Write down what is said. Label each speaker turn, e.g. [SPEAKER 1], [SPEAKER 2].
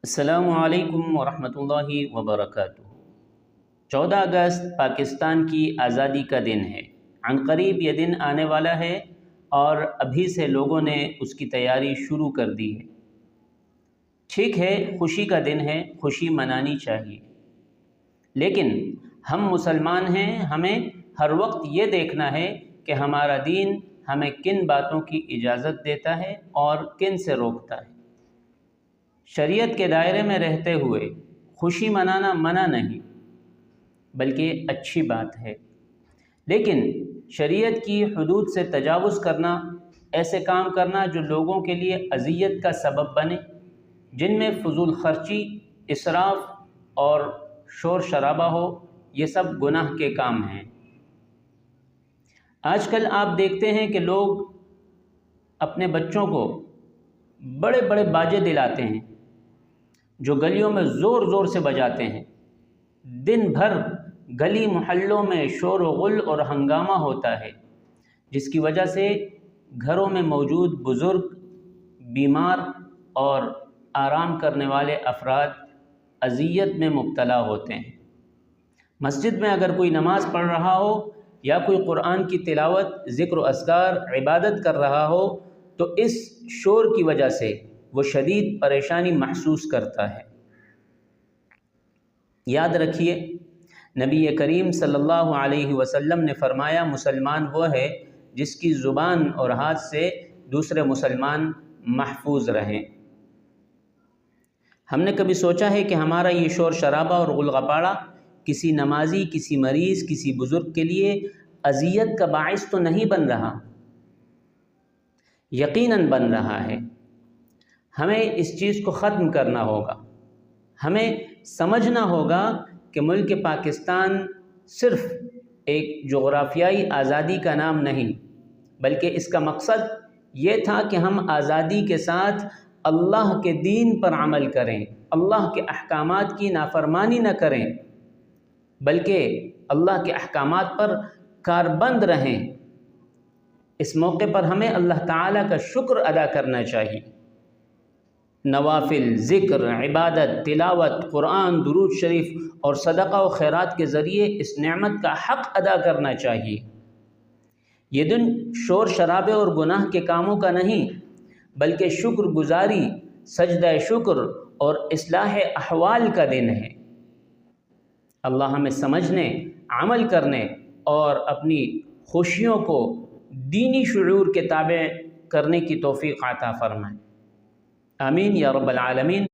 [SPEAKER 1] السلام علیکم ورحمۃ اللہ وبرکاتہ۔ 14 اگست پاکستان کی آزادی کا دن ہے۔ عن قریب یہ دن آنے والا ہے اور ابھی سے لوگوں نے اس کی تیاری شروع کر دی ہے۔ ٹھیک ہے، خوشی کا دن ہے، خوشی منانی چاہیے، لیکن ہم مسلمان ہیں، ہمیں ہر وقت یہ دیکھنا ہے کہ ہمارا دین ہمیں کن باتوں کی اجازت دیتا ہے اور کن سے روکتا ہے۔ شریعت کے دائرے میں رہتے ہوئے خوشی منانا منع نہیں، بلکہ اچھی بات ہے، لیکن شریعت کی حدود سے تجاوز کرنا، ایسے کام کرنا جو لوگوں کے لیے اذیت کا سبب بنے، جن میں فضول خرچی، اسراف اور شور شرابہ ہو، یہ سب گناہ کے کام ہیں۔ آج کل آپ دیکھتے ہیں کہ لوگ اپنے بچوں کو بڑے بڑے باجے دلاتے ہیں جو گلیوں میں زور زور سے بجاتے ہیں۔ دن بھر گلی محلوں میں شور و غل اور ہنگامہ ہوتا ہے، جس کی وجہ سے گھروں میں موجود بزرگ، بیمار اور آرام کرنے والے افراد اذیت میں مبتلا ہوتے ہیں۔ مسجد میں اگر کوئی نماز پڑھ رہا ہو یا کوئی قرآن کی تلاوت، ذکر و اذکار، عبادت کر رہا ہو تو اس شور کی وجہ سے وہ شدید پریشانی محسوس کرتا ہے۔ یاد رکھیے، نبی کریم صلی اللہ علیہ وسلم نے فرمایا، مسلمان وہ ہے جس کی زبان اور ہاتھ سے دوسرے مسلمان محفوظ رہیں۔ ہم نے کبھی سوچا ہے کہ ہمارا یہ شور شرابہ اور غل غپاڑہ کسی نمازی، کسی مریض، کسی بزرگ کے لیے اذیت کا باعث تو نہیں بن رہا؟ یقیناً بن رہا ہے۔ ہمیں اس چیز کو ختم کرنا ہوگا۔ ہمیں سمجھنا ہوگا کہ ملک پاکستان صرف ایک جغرافیائی آزادی کا نام نہیں، بلکہ اس کا مقصد یہ تھا کہ ہم آزادی کے ساتھ اللہ کے دین پر عمل کریں، اللہ کے احکامات کی نافرمانی نہ کریں، بلکہ اللہ کے احکامات پر کاربند رہیں۔ اس موقع پر ہمیں اللہ تعالیٰ کا شکر ادا کرنا چاہیے۔ نوافل، ذکر، عبادت، تلاوت، قرآن، درود شریف اور صدقہ و خیرات کے ذریعے اس نعمت کا حق ادا کرنا چاہیے۔ یہ دن شور شرابے اور گناہ کے کاموں کا نہیں، بلکہ شکر گزاری، سجدہ شکر اور اصلاح احوال کا دن ہے۔ اللہ ہمیں سمجھنے، عمل کرنے اور اپنی خوشیوں کو دینی شعور کے تابع کرنے کی توفیق عطا فرمائے۔ آمین یا رب العالمین۔